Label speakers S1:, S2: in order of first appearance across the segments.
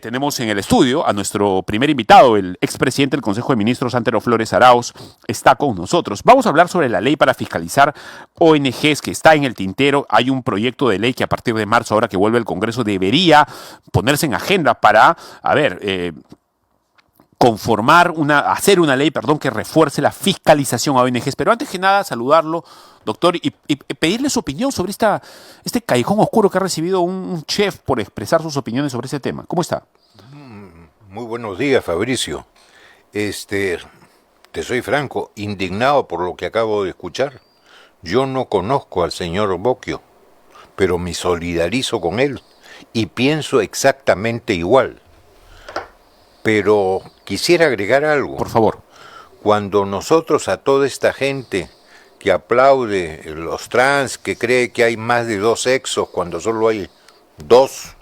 S1: tenemos en el estudio a nuestro primer invitado, el expresidente del Consejo de Ministros, Antero Flores Arauz, está con nosotros. Vamos a hablar sobre la ley para fiscalizar ONGs que está en el tintero. Hay un proyecto de ley que a partir de marzo, ahora que vuelve el Congreso, debería ponerse en agenda para, hacer una ley, que refuerce la fiscalización a ONGs. Pero antes que nada, saludarlo, doctor, y pedirle su opinión sobre este callejón oscuro que ha recibido un chef por expresar sus opiniones sobre ese tema. ¿Cómo está?
S2: Muy buenos días, Fabricio. Te soy franco, indignado por lo que acabo de escuchar. Yo no conozco al señor Bocchio, pero me solidarizo con él y pienso exactamente igual. Pero quisiera agregar algo.
S1: Por favor.
S2: Cuando nosotros a toda esta gente que aplaude los trans, que cree que hay más de dos sexos cuando solo hay dos,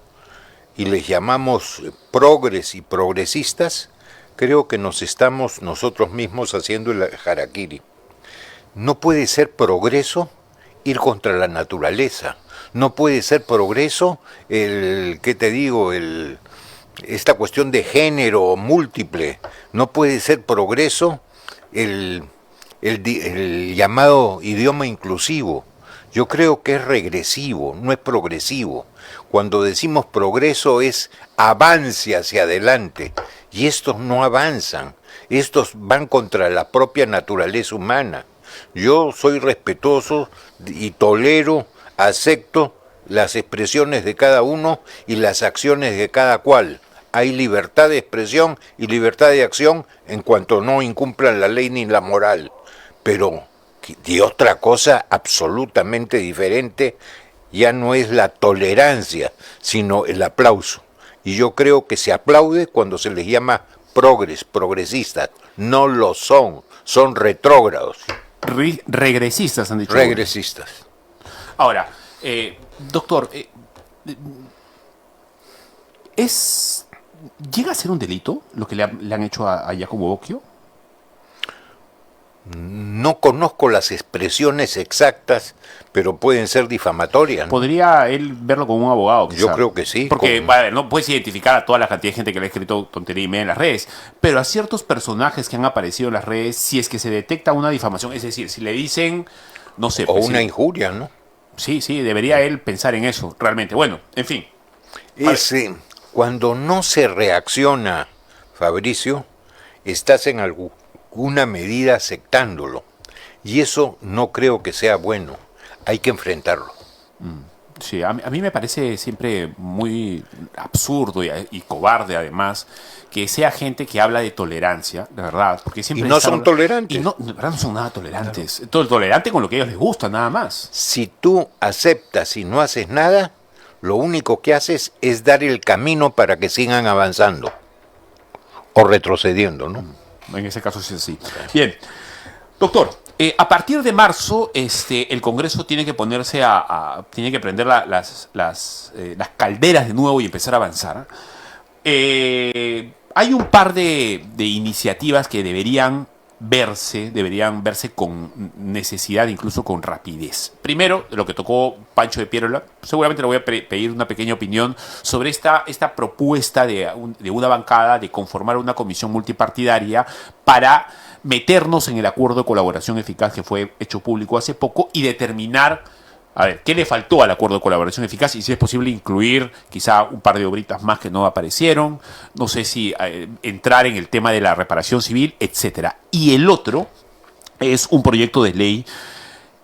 S2: y les llamamos progres y progresistas, creo que nos estamos nosotros mismos haciendo el harakiri. No puede ser progreso ir contra la naturaleza. No puede ser progreso esta cuestión de género múltiple. No puede ser progreso el llamado idioma inclusivo. Yo creo que es regresivo, no es progresivo. Cuando decimos progreso es avance hacia adelante, y estos no avanzan, estos van contra la propia naturaleza humana. Yo soy respetuoso y tolero, acepto las expresiones de cada uno y las acciones de cada cual. Hay libertad de expresión y libertad de acción en cuanto no incumplan la ley ni la moral. Pero de otra cosa absolutamente diferente ya no es la tolerancia, sino el aplauso. Y yo creo que se aplaude cuando se les llama progresistas. No lo son, son retrógrados.
S1: Regresistas, han dicho.
S2: Regresistas.
S1: Ahora, doctor, ¿llega a ser un delito lo que le han hecho a Jacobo Bocchio?
S2: No conozco las expresiones exactas, pero pueden ser difamatorias, ¿no?
S1: ¿Podría él verlo como un abogado? Quizá?
S2: Yo creo que sí.
S1: Porque no puedes identificar a toda la cantidad de gente que le ha escrito tontería y media en las redes, pero a ciertos personajes que han aparecido en las redes, si es que se detecta una difamación, es decir, si le dicen, no sé...
S2: O una injuria, ¿no?
S1: Sí, debería él pensar en eso, realmente. Bueno, en fin.
S2: Cuando no se reacciona, Fabricio, estás en alguna medida aceptándolo. Y eso no creo que sea bueno. Hay que enfrentarlo.
S1: Sí, a mí me parece siempre muy absurdo y cobarde, además, que sea gente que habla de tolerancia, de verdad. Porque siempre
S2: y no son tolerantes.
S1: Y no, de verdad no son nada tolerantes. Claro. Todo tolerante con lo que a ellos les gusta, nada más.
S2: Si tú aceptas y no haces nada, lo único que haces es dar el camino para que sigan avanzando. O retrocediendo, ¿no?
S1: En ese caso sí es así. Bien. Doctor, a partir de marzo, el Congreso tiene que ponerse tiene que prender las calderas de nuevo y empezar a avanzar. Hay un par de iniciativas que deberían verse con necesidad, incluso con rapidez. Primero, lo que tocó Pancho de Pierola, seguramente le voy a pedir una pequeña opinión sobre esta propuesta de una bancada de conformar una comisión multipartidaria para meternos en el acuerdo de colaboración eficaz que fue hecho público hace poco y determinar, qué le faltó al acuerdo de colaboración eficaz y si es posible incluir quizá un par de obritas más que no aparecieron, no sé si entrar en el tema de la reparación civil, etcétera. Y el otro es un proyecto de ley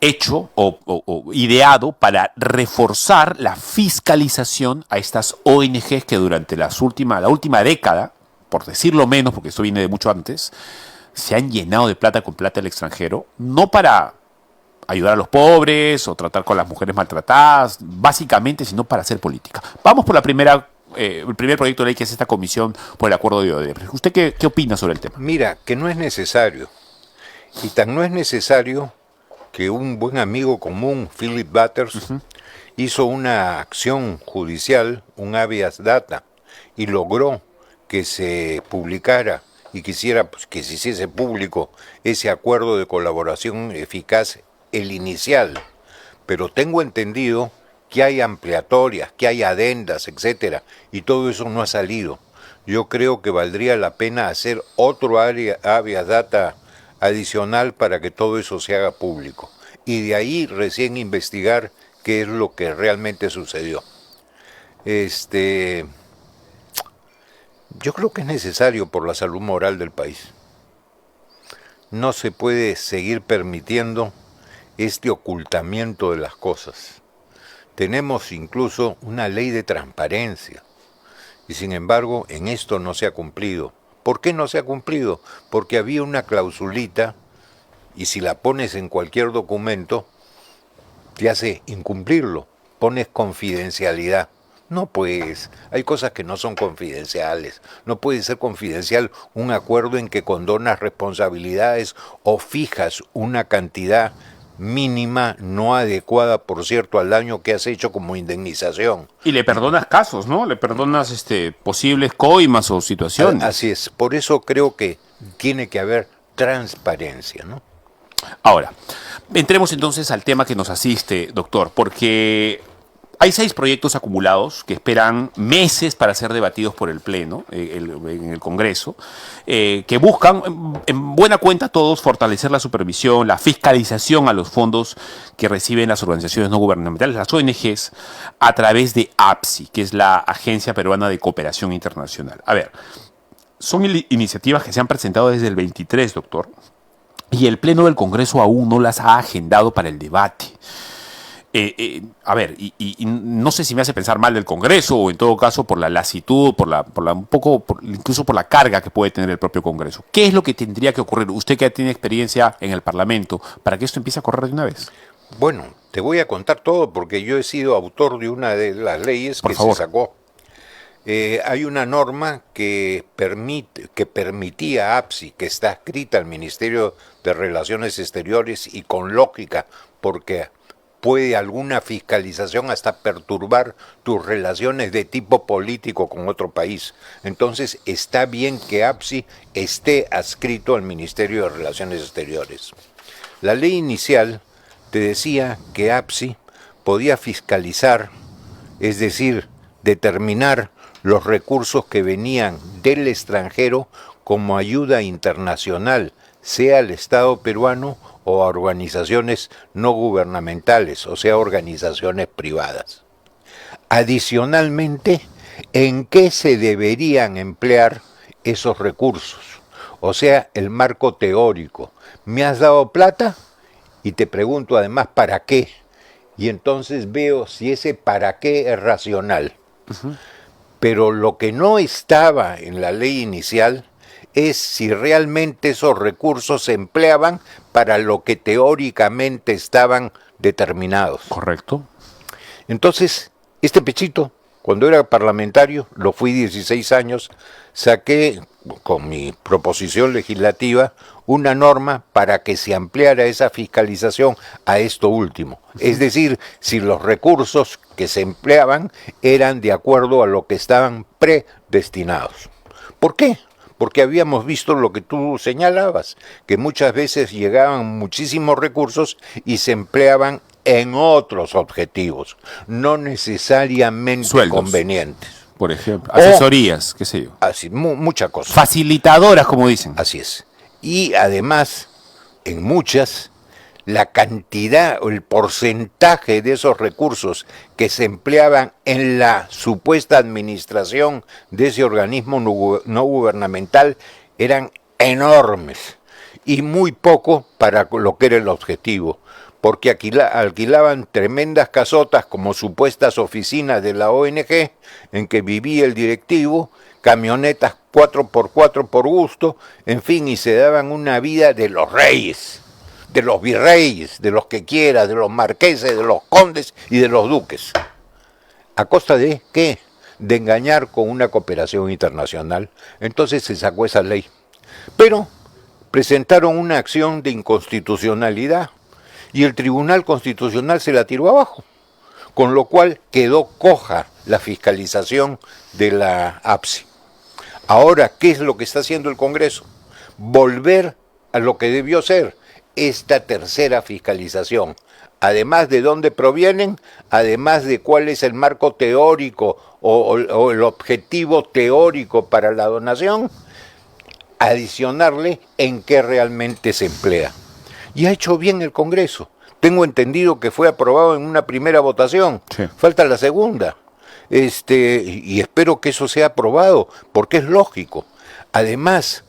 S1: hecho o ideado para reforzar la fiscalización a estas ONGs que durante la última década, por decirlo menos, porque esto viene de mucho antes, se han llenado de plata con plata del extranjero, no para ayudar a los pobres o tratar con las mujeres maltratadas, básicamente, sino para hacer política. Vamos por el primer proyecto de ley, que es esta comisión por el acuerdo de Odebrecht. ¿Usted qué opina sobre el tema?
S2: Mira, que no es necesario. Y tan no es necesario que un buen amigo común, Philip Butters, hizo una acción judicial, un habeas data, y logró que se publicara y quisiera que se hiciese público ese acuerdo de colaboración eficaz, el inicial. Pero tengo entendido que hay ampliatorias, que hay adendas, etcétera, y todo eso no ha salido. yo creo que valdría la pena hacer otro habeas data adicional para que todo eso se haga público. Y de ahí recién investigar qué es lo que realmente sucedió. Yo creo que es necesario por la salud moral del país. No se puede seguir permitiendo este ocultamiento de las cosas. Tenemos incluso una ley de transparencia y sin embargo en esto no se ha cumplido. ¿Por qué no se ha cumplido? Porque había una clausulita y si la pones en cualquier documento te hace incumplirlo, pones confidencialidad. No pues, hay cosas que no son confidenciales. No puede ser confidencial un acuerdo en que condonas responsabilidades o fijas una cantidad mínima, no adecuada, por cierto, al daño que has hecho como indemnización.
S1: Y le perdonas casos, ¿no? Le perdonas posibles coimas o situaciones.
S2: Así es, por eso creo que tiene que haber transparencia, ¿no?
S1: Ahora, entremos entonces al tema que nos asiste, doctor, porque hay 6 proyectos acumulados que esperan meses para ser debatidos por el Pleno, en el Congreso, que buscan, en buena cuenta todos, fortalecer la supervisión, la fiscalización a los fondos que reciben las organizaciones no gubernamentales, las ONGs, a través de APSI, que es la Agencia Peruana de Cooperación Internacional. A ver, son iniciativas que se han presentado desde el 23, doctor, y el Pleno del Congreso aún no las ha agendado para el debate. A ver, y no sé si me hace pensar mal del Congreso o en todo caso por la lasitud, incluso por la carga que puede tener el propio Congreso. ¿Qué es lo que tendría que ocurrir? Usted que tiene experiencia en el Parlamento, para que esto empiece a correr de una vez.
S2: Bueno, te voy a contar todo porque yo he sido autor de una de las leyes que se sacó. Hay una norma que permitía a APSI, que está escrita al Ministerio de Relaciones Exteriores y con lógica, porque puede alguna fiscalización hasta perturbar tus relaciones de tipo político con otro país. Entonces está bien que APSI esté adscrito al Ministerio de Relaciones Exteriores. La ley inicial te decía que APSI podía fiscalizar, es decir, determinar los recursos que venían del extranjero como ayuda internacional, sea al Estado peruano o a organizaciones no gubernamentales, o sea, organizaciones privadas. Adicionalmente, ¿en qué se deberían emplear esos recursos? O sea, el marco teórico. ¿Me has dado plata? Y te pregunto además, ¿para qué? Y entonces veo si ese para qué es racional. Pero lo que no estaba en la ley inicial es si realmente esos recursos se empleaban para lo que teóricamente estaban determinados.
S1: Correcto.
S2: Entonces, este pechito, cuando era parlamentario, lo fui 16 años, saqué con mi proposición legislativa una norma para que se ampliara esa fiscalización a esto último. Es decir, si los recursos que se empleaban eran de acuerdo a lo que estaban predestinados. ¿Por qué? Porque habíamos visto lo que tú señalabas, que muchas veces llegaban muchísimos recursos y se empleaban en otros objetivos, no necesariamente
S1: sueldos,
S2: convenientes.
S1: Por ejemplo, asesorías, qué sé yo.
S2: Así, muchas cosas.
S1: Facilitadoras, como dicen.
S2: Así es. Y además, en muchas, la cantidad o el porcentaje de esos recursos que se empleaban en la supuesta administración de ese organismo no gubernamental eran enormes y muy poco para lo que era el objetivo, porque alquilaban tremendas casotas como supuestas oficinas de la ONG en que vivía el directivo, camionetas 4x4 por gusto, en fin, y se daban una vida de los reyes, de los virreyes, de los que quieras, de los marqueses, de los condes y de los duques. ¿A costa de qué? De engañar con una cooperación internacional. Entonces se sacó esa ley. Pero presentaron una acción de inconstitucionalidad y el Tribunal Constitucional se la tiró abajo, con lo cual quedó coja la fiscalización de la APSI. Ahora, ¿qué es lo que está haciendo el Congreso? Volver a lo que debió ser, esta tercera fiscalización? Además de dónde provienen, además de cuál es el marco teórico o el objetivo teórico para la donación, adicionarle en qué realmente se emplea. Y ha hecho bien el Congreso. Tengo entendido que fue aprobado en una primera votación. Sí. Falta la segunda. Y espero que eso sea aprobado, porque es lógico. Además,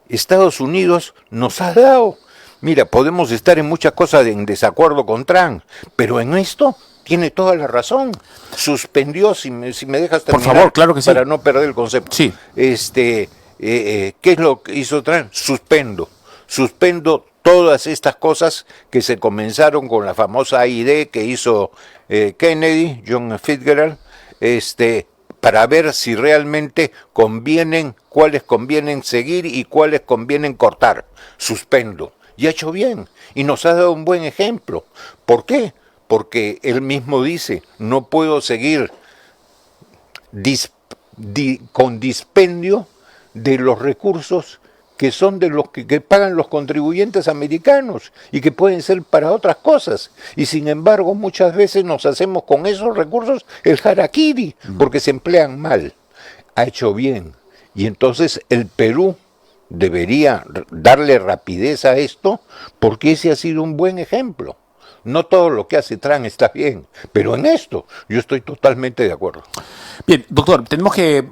S2: Estados Unidos nos ha dado. Mira, podemos estar en muchas cosas en desacuerdo con Trump, pero en esto tiene toda la razón. Suspendió, si me dejas terminar,
S1: por favor, claro que sí,
S2: para no perder el concepto. Sí. ¿Qué es lo que hizo Trump? Suspendo todas estas cosas que se comenzaron con la famosa AID que hizo Kennedy, John Fitzgerald, para ver si realmente cuáles convienen seguir y cuáles convienen cortar. Suspendo. Y ha hecho bien. Y nos ha dado un buen ejemplo. ¿Por qué? Porque él mismo dice, no puedo seguir con dispendio de los recursos que son de los que pagan los contribuyentes americanos y que pueden ser para otras cosas. Y sin embargo, muchas veces nos hacemos con esos recursos el harakiri, porque se emplean mal. Ha hecho bien. Y entonces el Perú debería darle rapidez a esto, porque ese ha sido un buen ejemplo. No todo lo que hace Trump está bien, pero en esto yo estoy totalmente de acuerdo.
S1: Bien, doctor, tenemos que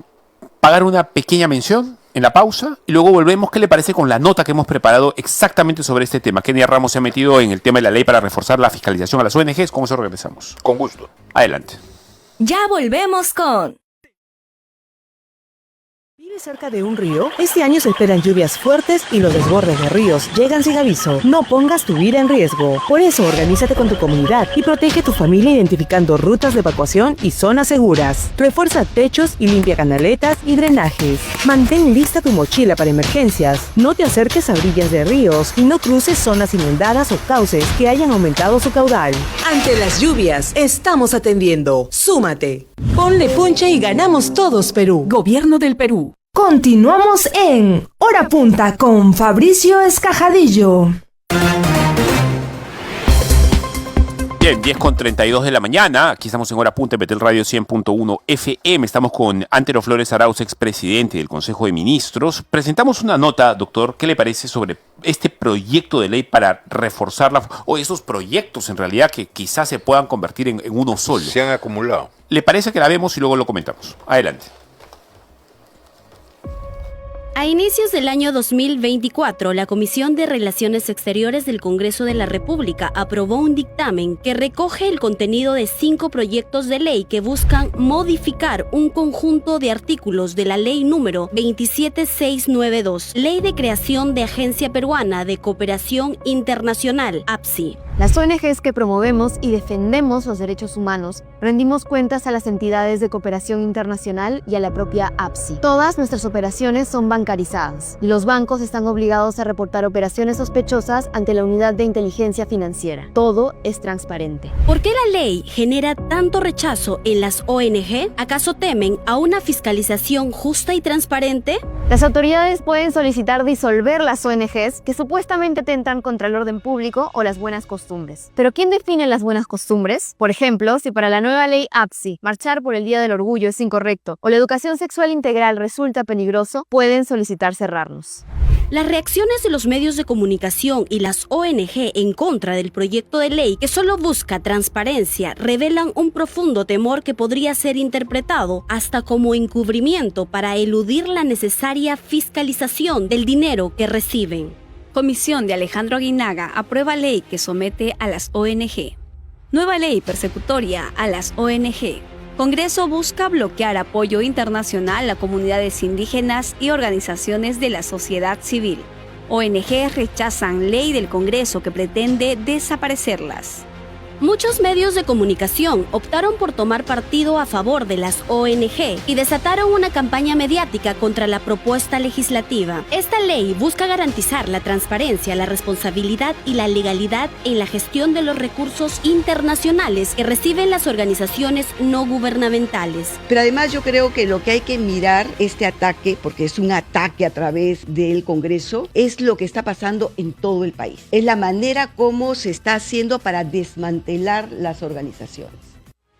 S1: pagar una pequeña mención en la pausa y luego volvemos. ¿Qué le parece con la nota que hemos preparado exactamente sobre este tema? Kenia Ramos se ha metido en el tema de la ley para reforzar la fiscalización a las ONGs. ¿Cómo se regresamos?
S2: Con gusto.
S1: Adelante.
S3: Ya volvemos con...
S4: ¿Vives cerca de un río? Este año se esperan lluvias fuertes y los desbordes de ríos llegan sin aviso. No pongas tu vida en riesgo. Por eso, organízate con tu comunidad y protege tu familia identificando rutas de evacuación y zonas seguras. Refuerza techos y limpia canaletas y drenajes. Mantén lista tu mochila para emergencias. No te acerques a orillas de ríos y no cruces zonas inundadas o cauces que hayan aumentado su caudal. Ante las lluvias, estamos atendiendo. ¡Súmate! Ponle punche y ganamos todos, Perú.
S3: Gobierno del Perú.
S5: Continuamos en Hora Punta con Fabricio Escajadillo.
S1: Bien, 10:32 de la mañana. Aquí estamos en Hora Punta en Betel Radio 100.1 FM. Estamos con Antero Flores Arauz, expresidente del Consejo de Ministros. Presentamos una nota, doctor. ¿Qué le parece sobre este proyecto de ley para reforzar o esos proyectos en realidad que quizás se puedan convertir en uno solo?
S2: Se han acumulado.
S1: ¿Le parece que la vemos y luego lo comentamos? Adelante.
S6: A inicios del año 2024, la Comisión de Relaciones Exteriores del Congreso de la República aprobó un dictamen que recoge el contenido de 5 proyectos de ley que buscan modificar un conjunto de artículos de la Ley número 27692, Ley de Creación de Agencia Peruana de Cooperación Internacional, APSI.
S7: Las ONGs que promovemos y defendemos los derechos humanos rendimos cuentas a las entidades de cooperación internacional y a la propia APSI. Todas nuestras operaciones son bancarizadas y los bancos están obligados a reportar operaciones sospechosas ante la Unidad de Inteligencia Financiera. Todo es transparente.
S6: ¿Por qué la ley genera tanto rechazo en las ONG? ¿Acaso temen a una fiscalización justa y transparente?
S7: Las autoridades pueden solicitar disolver las ONGs que supuestamente atentan contra el orden público o las buenas costumbres. ¿Pero quién define las buenas costumbres? Por ejemplo, si para la nueva ley APSI marchar por el Día del Orgullo es incorrecto o la educación sexual integral resulta peligroso, pueden solicitar cerrarnos.
S6: Las reacciones de los medios de comunicación y las ONG en contra del proyecto de ley que solo busca transparencia revelan un profundo temor que podría ser interpretado hasta como encubrimiento para eludir la necesaria fiscalización del dinero que reciben.
S3: Comisión de Alejandro Aguinaga aprueba ley que somete a las ONG. Nueva ley persecutoria a las ONG. Congreso busca bloquear apoyo internacional a comunidades indígenas y organizaciones de la sociedad civil. ONG rechazan ley del Congreso que pretende desaparecerlas.
S6: Muchos medios de comunicación optaron por tomar partido a favor de las ONG y desataron una campaña mediática contra la propuesta legislativa. Esta ley busca garantizar la transparencia, la responsabilidad y la legalidad en la gestión de los recursos internacionales que reciben las organizaciones no gubernamentales.
S8: Pero además yo creo que lo que hay que mirar este ataque, porque es un ataque a través del Congreso, es lo que está pasando en todo el país. Es la manera como se está haciendo para desmantelar las organizaciones.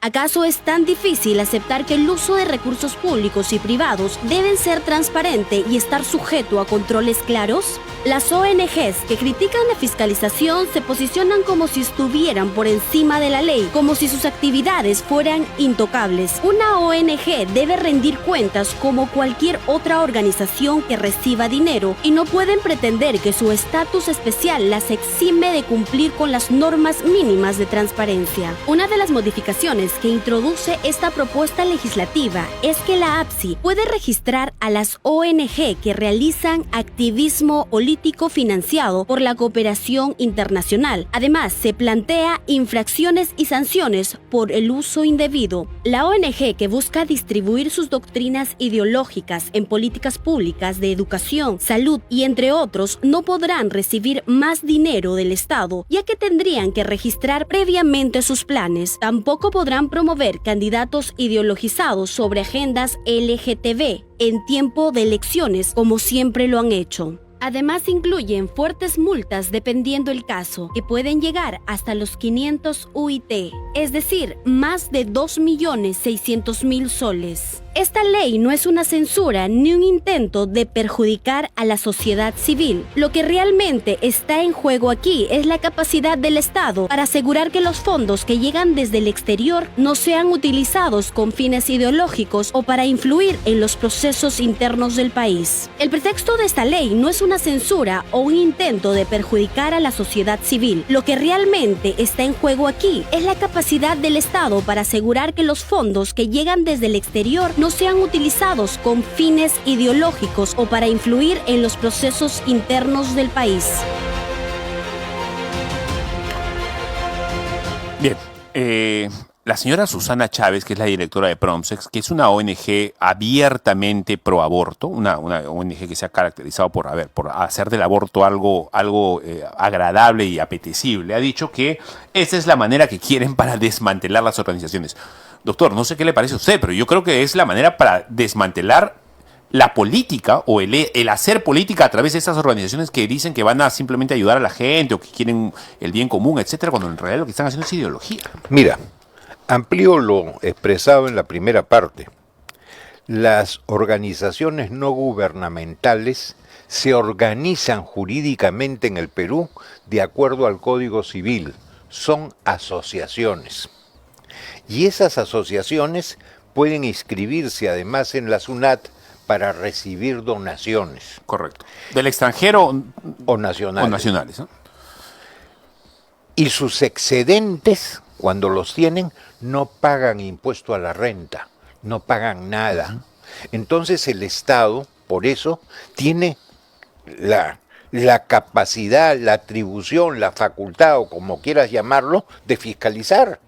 S6: ¿Acaso es tan difícil aceptar que el uso de recursos públicos y privados deben ser transparente y estar sujeto a controles claros? Las ONGs que critican la fiscalización se posicionan como si estuvieran por encima de la ley, como si sus actividades fueran intocables. Una ONG debe rendir cuentas como cualquier otra organización que reciba dinero y no pueden pretender que su estatus especial las exime de cumplir con las normas mínimas de transparencia. Una de las modificaciones que introduce esta propuesta legislativa es que la APSI puede registrar a las ONG que realizan activismo político financiado por la cooperación internacional. Además, se plantea infracciones y sanciones por el uso indebido. La ONG que busca distribuir sus doctrinas ideológicas en políticas públicas de educación, salud y entre otros no podrán recibir más dinero del Estado, ya que tendrían que registrar previamente sus planes. Tampoco podrán promover candidatos ideologizados sobre agendas LGTB en tiempo de elecciones, como siempre lo han hecho. Además, incluyen fuertes multas dependiendo el caso, que pueden llegar hasta los 500 UIT, es decir, más de 2.600.000 soles. Esta ley no es una censura ni un intento de perjudicar a la sociedad civil. Lo que realmente está en juego aquí es la capacidad del Estado para asegurar que los fondos que llegan desde el exterior no sean utilizados con fines ideológicos o para influir en los procesos internos del país. El pretexto de esta ley no es una censura o un intento de perjudicar a la sociedad civil. Lo que realmente está en juego aquí es la capacidad del Estado para asegurar que los fondos que llegan desde el exterior no sean utilizados con fines ideológicos o para influir en los procesos internos del país.
S1: Bien, la señora Susana Chávez, que es la directora de Promsex, que es una ONG abiertamente pro aborto, una ONG que se ha caracterizado por hacer del aborto algo agradable y apetecible, ha dicho que esa es la manera que quieren para desmantelar las organizaciones. Doctor, no sé qué le parece a usted, pero yo creo que es la manera para desmantelar la política o el hacer política a través de esas organizaciones que dicen que van a simplemente ayudar a la gente o que quieren el bien común, etcétera, cuando en realidad lo que están haciendo es ideología.
S2: Mira, amplío lo expresado en la primera parte. Las organizaciones no gubernamentales se organizan jurídicamente en el Perú de acuerdo al Código Civil. Son asociaciones. Y esas asociaciones pueden inscribirse además en la SUNAT para recibir donaciones.
S1: Correcto. ¿Del extranjero
S2: o nacionales?
S1: O nacionales, ¿no?
S2: Y sus excedentes, cuando los tienen, no pagan impuesto a la renta, no pagan nada. Entonces el Estado, por eso, tiene la capacidad, la atribución, la facultad, o como quieras llamarlo, de fiscalizar.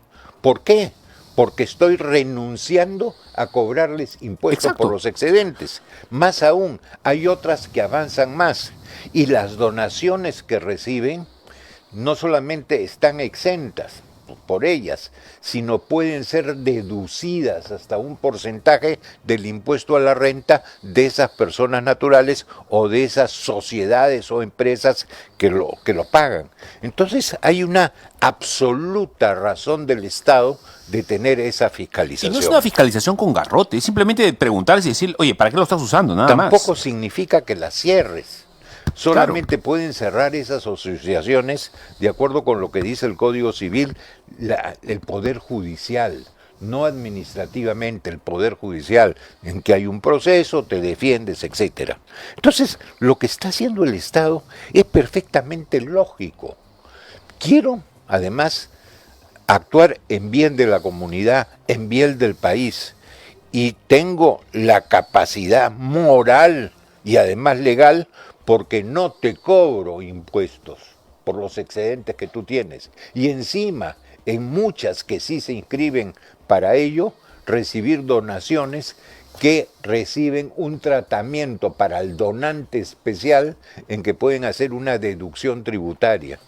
S2: ¿Por qué? Porque estoy renunciando a cobrarles impuestos. Exacto. Por los excedentes. Más aún, hay otras que avanzan más. Y las donaciones que reciben no solamente están exentas por ellas, sino pueden ser deducidas hasta un porcentaje del impuesto a la renta de esas personas naturales o de esas sociedades o empresas que lo pagan. Entonces hay una absoluta razón del Estado de tener esa fiscalización.
S1: Y no es una fiscalización con garrote, es simplemente preguntarles y decir, oye, ¿para qué lo estás usando? Nada más.
S2: Tampoco significa que la cierres. Solamente pueden cerrar esas asociaciones, de acuerdo con lo que dice el Código Civil, el Poder Judicial, no administrativamente, el Poder Judicial, en que hay un proceso, te defiendes, etcétera. Entonces, lo que está haciendo el Estado es perfectamente lógico. Quiero, además, actuar en bien de la comunidad, en bien del país, y tengo la capacidad moral y además legal, porque no te cobro impuestos por los excedentes que tú tienes. Y encima, en muchas que sí se inscriben para ello, recibir donaciones que reciben un tratamiento para el donante especial en que pueden hacer una deducción tributaria.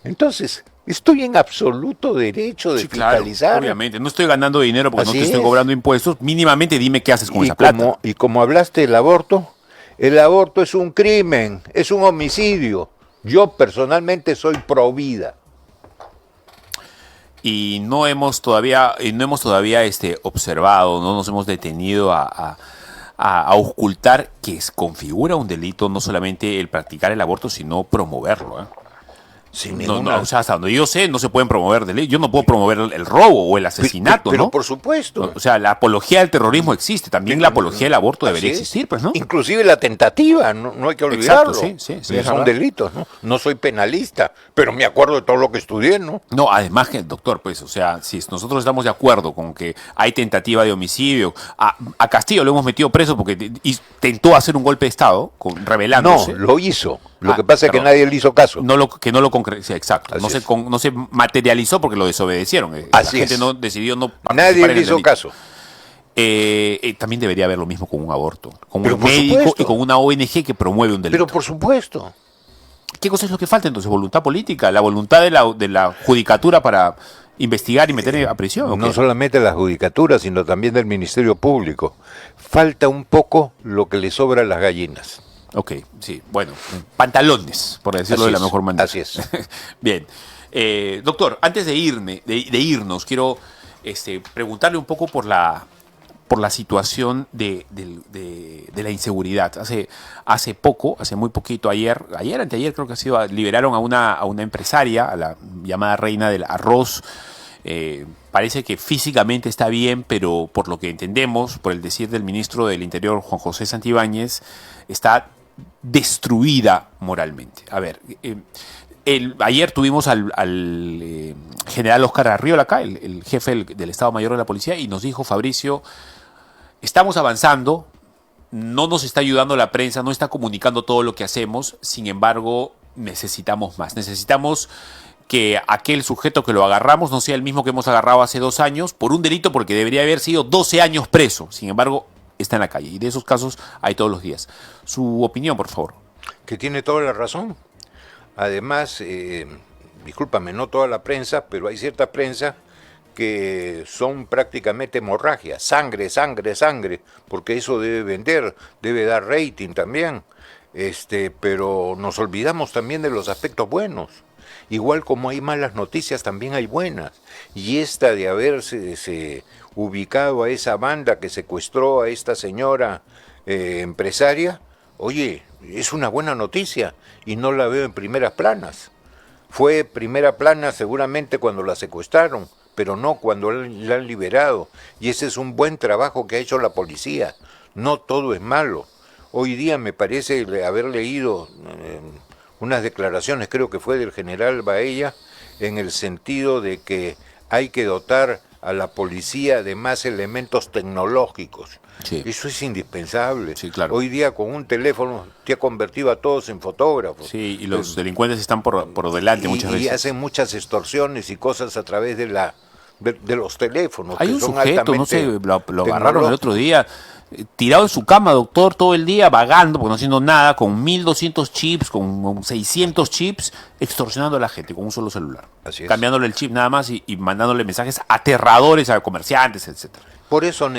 S2: Entonces, estoy en absoluto derecho de fiscalizar.
S1: Claro, obviamente, no estoy ganando dinero porque
S2: Así
S1: no te estoy
S2: es.
S1: cobrando impuestos, mínimamente dime qué haces con esa plata.
S2: Y como hablaste del aborto, el aborto es un crimen, es un homicidio. Yo personalmente soy pro vida.
S1: Y no hemos todavía observado, no nos hemos detenido a ocultar que configura un delito no solamente el practicar el aborto, sino promoverlo.
S2: Sin
S1: No,
S2: ninguna...
S1: o sea, hasta donde yo sé, no se pueden promover delitos. Yo no puedo promover el robo o el asesinato,
S2: pero
S1: ¿no?
S2: por supuesto.
S1: O sea, la apología del terrorismo existe. También la apología del aborto debería existir, pues, ¿no?
S2: Inclusive la tentativa, no hay que olvidarlo.
S1: Exacto, sí,
S2: Son
S1: verdad.
S2: delitos, ¿no? No soy penalista, pero me acuerdo de todo lo que estudié, ¿no?
S1: No, además que, doctor, pues, o sea, si nosotros estamos de acuerdo con que hay tentativa de homicidio, a Castillo lo hemos metido preso porque intentó hacer un golpe de Estado, rebelándose.
S2: No, lo hizo. Lo que
S1: Ah,
S2: pasa es que
S1: perdón.
S2: nadie le hizo caso.
S1: Que no lo concretó, exacto.
S2: Así es.
S1: No se materializó porque lo desobedecieron.
S2: Así
S1: la gente
S2: es.
S1: no decidió no participar
S2: Nadie
S1: en
S2: le
S1: el
S2: hizo
S1: delito.
S2: caso.
S1: También debería haber lo mismo con un aborto, con
S2: Pero
S1: un
S2: por
S1: médico
S2: supuesto.
S1: y con una ONG que promueve un delito.
S2: Pero por supuesto.
S1: ¿Qué cosa es lo que falta entonces? ¿Voluntad política? ¿La voluntad de la judicatura para investigar y meter a prisión? ¿o
S2: No
S1: qué?
S2: solamente la judicatura, sino también del Ministerio Público. Falta un poco lo que le sobra a las gallinas.
S1: Ok, sí, bueno, pantalones, por decirlo
S2: Así
S1: de la
S2: es,
S1: mejor manera.
S2: así es.
S1: Bien. Doctor, antes de irnos, quiero preguntarle un poco por la situación de la inseguridad. Hace muy poquito, anteayer creo que ha sido, liberaron a una empresaria, a la llamada reina del arroz. Parece que físicamente está bien, pero por lo que entendemos, por el decir del ministro del Interior, Juan José Santibáñez, está destruida moralmente. A ver, ayer tuvimos al general Óscar Arriola acá, el jefe del Estado Mayor de la Policía, y nos dijo: Fabricio, estamos avanzando, no nos está ayudando la prensa, no está comunicando todo lo que hacemos, sin embargo, necesitamos más. Necesitamos que aquel sujeto que lo agarramos no sea el mismo que hemos agarrado hace 2 años por un delito porque debería haber sido 12 años preso. Sin embargo, está en la calle. Y de esos casos hay todos los días. Su opinión, por favor.
S2: Que tiene toda la razón. Además, discúlpame, no toda la prensa, pero hay cierta prensa que son prácticamente hemorragia, sangre, porque eso debe vender, debe dar rating también. Pero nos olvidamos también de los aspectos buenos. Igual como hay malas noticias, también hay buenas. Y esta de haberse ubicado a esa banda que secuestró a esta señora empresaria, oye, es una buena noticia y no la veo en primeras planas. Fue primera plana seguramente cuando la secuestraron, pero no cuando la han liberado. Y ese es un buen trabajo que ha hecho la policía. No todo es malo. Hoy día me parece haber leído unas declaraciones, creo que fue del general Baella, en el sentido de que hay que dotar a la policía de más elementos tecnológicos.
S1: Sí.
S2: Eso es indispensable.
S1: Sí, claro.
S2: Hoy día con un teléfono te ha convertido a todos en fotógrafos.
S1: Sí, y los delincuentes están por delante muchas veces.
S2: Y hacen muchas extorsiones y cosas a través de los teléfonos.
S1: Hay
S2: que
S1: un
S2: son
S1: sujeto, no sé,
S2: altamente
S1: lo agarraron el otro
S2: tecnológicos.
S1: día, tirado en su cama, doctor, todo el día, vagando, porque no haciendo nada, con 1.200 chips, con 600 chips, extorsionando a la gente con un solo celular.
S2: Así es.
S1: Cambiándole el chip nada más y mandándole mensajes aterradores a comerciantes, etcétera.
S2: Por eso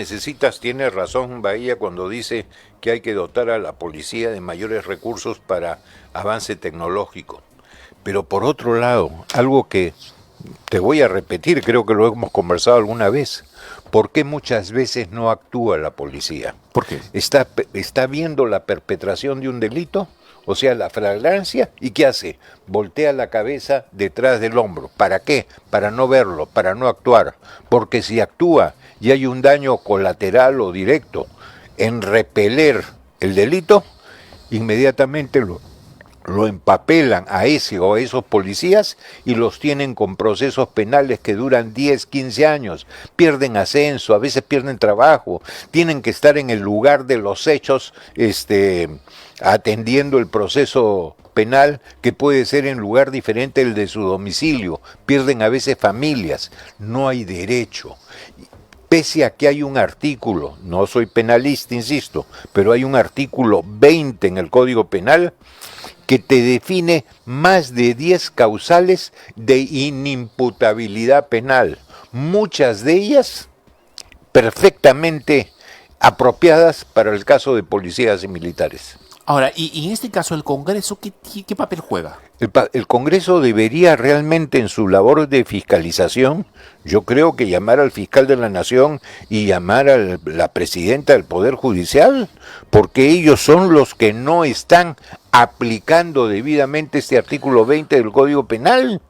S2: tiene razón Bahía cuando dice que hay que dotar a la policía de mayores recursos para avance tecnológico. Pero por otro lado, algo que te voy a repetir, creo que lo hemos conversado alguna vez, ¿por qué muchas veces no actúa la policía?
S1: ¿Por qué?
S2: Está viendo la perpetración de un delito, o sea, la flagrancia, ¿y qué hace? Voltea la cabeza detrás del hombro. ¿Para qué? Para no verlo, para no actuar. Porque si actúa y hay un daño colateral o directo en repeler el delito, inmediatamente lo empapelan a ese o a esos policías y los tienen con procesos penales que duran 10, 15 años, pierden ascenso, a veces pierden trabajo, tienen que estar en el lugar de los hechos atendiendo el proceso penal, que puede ser en lugar diferente del de su domicilio, pierden a veces familias, no hay derecho. Pese a que hay un artículo, no soy penalista, insisto, pero hay un artículo 20 en el Código Penal que te define más de 10 causales de inimputabilidad penal, muchas de ellas perfectamente apropiadas para el caso de policías y militares.
S1: Ahora, y en este caso, ¿el Congreso qué papel juega?
S2: El Congreso debería realmente en su labor de fiscalización, yo creo que llamar al fiscal de la Nación y llamar a la presidenta del Poder Judicial, porque ellos son los que no están aplicando debidamente este artículo 20 del Código Penal,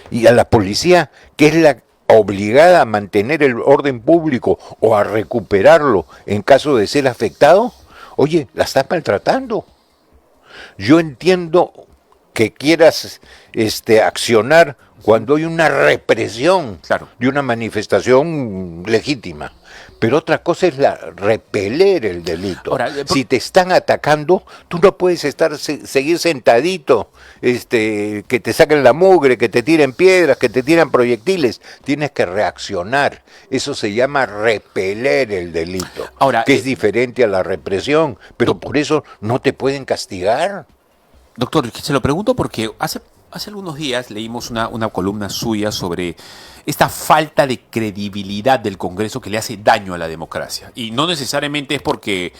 S2: y a la policía, que es la obligada a mantener el orden público o a recuperarlo en caso de ser afectado, oye, la está maltratando. Yo entiendo que quieras accionar cuando hay una represión de una manifestación legítima. Pero otra cosa es repeler el delito. Ahora, si te están atacando, tú no puedes seguir sentadito, que te saquen la mugre, que te tiren piedras, que te tiran proyectiles. Tienes que reaccionar. Eso se llama repeler el delito, ahora, que es diferente a la represión. Pero por eso no te pueden castigar.
S1: Doctor, se lo pregunto porque hace algunos días leímos una columna suya sobre esta falta de credibilidad del Congreso que le hace daño a la democracia. Y no necesariamente es porque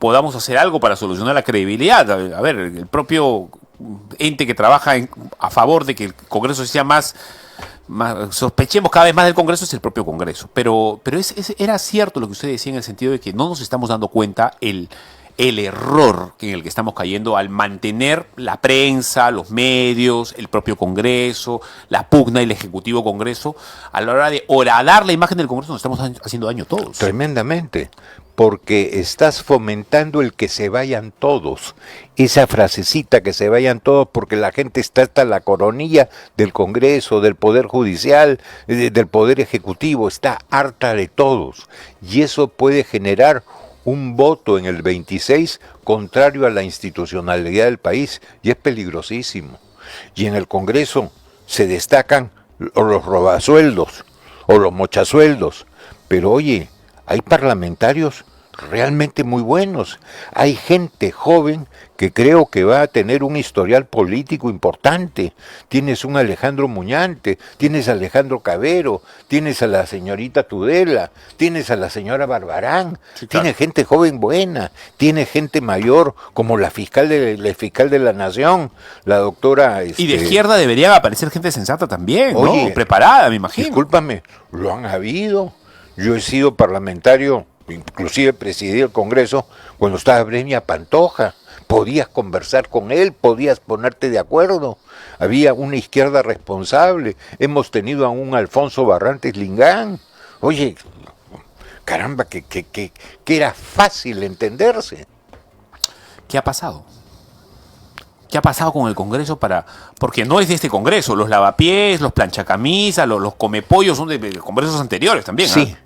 S1: podamos hacer algo para solucionar la credibilidad. A ver, el propio ente que trabaja a favor de que el Congreso sea más sospechemos cada vez más del Congreso es el propio Congreso. Pero era cierto lo que usted decía en el sentido de que no nos estamos dando cuenta el error en el que estamos cayendo al mantener la prensa, los medios, el propio Congreso, la pugna del Ejecutivo Congreso, a la hora de horadar la imagen del Congreso nos estamos haciendo daño todos.
S2: Tremendamente, porque estás fomentando el que se vayan todos. Esa frasecita, que se vayan todos, porque la gente está hasta la coronilla del Congreso, del Poder Judicial, del Poder Ejecutivo, está harta de todos. Y eso puede generar un voto en el 26 contrario a la institucionalidad del país, y es peligrosísimo. Y en el Congreso se destacan los robasueldos o los mochasueldos, pero oye, hay parlamentarios realmente muy buenos, hay gente joven que creo que va a tener un historial político importante. Tienes un Alejandro Muñante, tienes a Alejandro Cabero, tienes a la señorita Tudela, tienes a la señora Barbarán, sí, claro. Tiene gente joven buena, tiene gente mayor como la fiscal de la Nación, la doctora...
S1: Y de izquierda debería aparecer gente sensata también, oye, ¿no? Preparada, me imagino.
S2: Discúlpame, lo han habido. Yo he sido parlamentario, inclusive presidí el Congreso cuando estaba Brenia Pantoja. Podías conversar con él, podías ponerte de acuerdo. Había una izquierda responsable. Hemos tenido a un Alfonso Barrantes Lingán. Oye, caramba, que era fácil entenderse.
S1: ¿Qué ha pasado? ¿Qué ha pasado con el Congreso porque no es de este Congreso? Los lavapiés, los planchacamisas, los comepollos son de congresos anteriores también.
S2: Sí.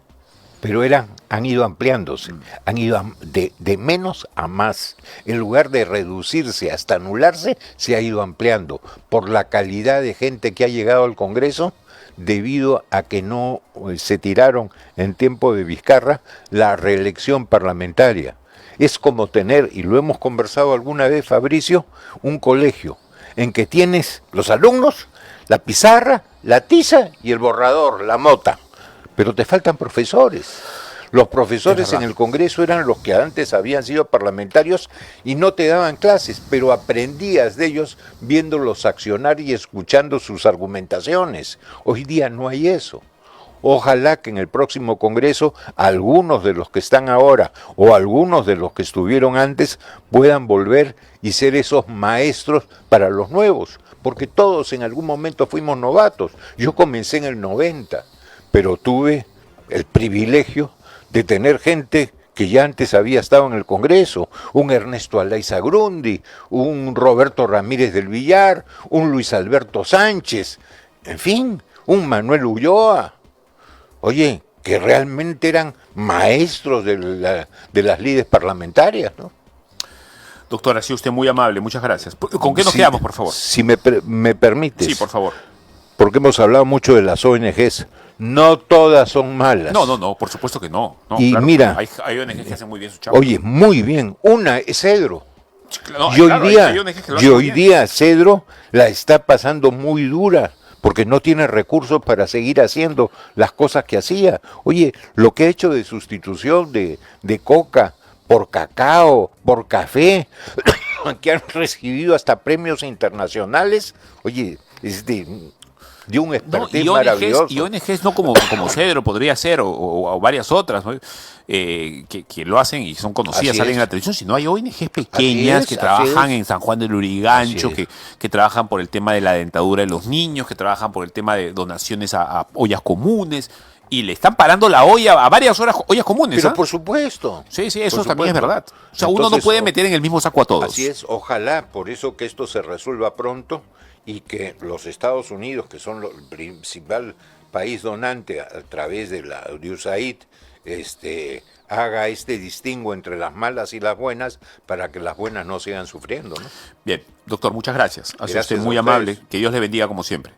S2: Pero han ido ampliándose, han ido de menos a más. En lugar de reducirse hasta anularse, se ha ido ampliando por la calidad de gente que ha llegado al Congreso, debido a que no se tiraron en tiempo de Vizcarra la reelección parlamentaria. Es como tener, y lo hemos conversado alguna vez, Fabricio, un colegio en que tienes los alumnos, la pizarra, la tiza y el borrador, la mota. Pero te faltan profesores. Los profesores en el Congreso eran los que antes habían sido parlamentarios y no te daban clases, pero aprendías de ellos viéndolos accionar y escuchando sus argumentaciones. Hoy día no hay eso. Ojalá que en el próximo Congreso algunos de los que están ahora o algunos de los que estuvieron antes puedan volver y ser esos maestros para los nuevos, porque todos en algún momento fuimos novatos. Yo comencé en el 90. Pero tuve el privilegio de tener gente que ya antes había estado en el Congreso, un Ernesto Aldaiza-Grundy, un Roberto Ramírez del Villar, un Luis Alberto Sánchez, en fin, un Manuel Ulloa. Oye, que realmente eran maestros de las lides parlamentarias, ¿no?
S1: Doctor, ha sido usted muy amable, muchas gracias. ¿Con qué nos quedamos, por favor?
S2: Si me permites.
S1: Sí, por favor.
S2: Porque hemos hablado mucho de las ONGs. No todas son malas.
S1: No, por supuesto que no.
S2: Y
S1: claro,
S2: mira,
S1: hay ONGs que hacen muy bien su chamba.
S2: Oye, muy bien. Una es Cedro.
S1: No,
S2: y hoy
S1: claro,
S2: día,
S1: hay ONGs que lo hacen muy bien.
S2: Cedro la está pasando muy dura porque no tiene recursos para seguir haciendo las cosas que hacía. Oye, lo que ha hecho de sustitución de coca por cacao, por café, que han recibido hasta premios internacionales, oye, es de un expertise maravilloso.
S1: Y ONGs no como Cedro podría ser, o varias otras, ¿no? Que lo hacen y son conocidas, salen en la televisión, sino hay ONGs pequeñas que trabajan en San Juan del Lurigancho, que trabajan por el tema de la dentadura de los niños, que trabajan por el tema de donaciones a ollas comunes, y le están parando la olla a varias ollas comunes.
S2: Pero por supuesto.
S1: Sí, eso también es verdad. O sea, uno no puede meter en el mismo saco a todos.
S2: Así es, ojalá, por eso que esto se resuelva pronto y que los Estados Unidos, que son el principal país donante a través de la USAID, haga este distingo entre las malas y las buenas para que las buenas no sigan sufriendo, ¿no?
S1: Bien, doctor, muchas gracias. Ha sido usted muy
S2: a
S1: amable.
S2: ustedes.
S1: Que Dios le bendiga como siempre.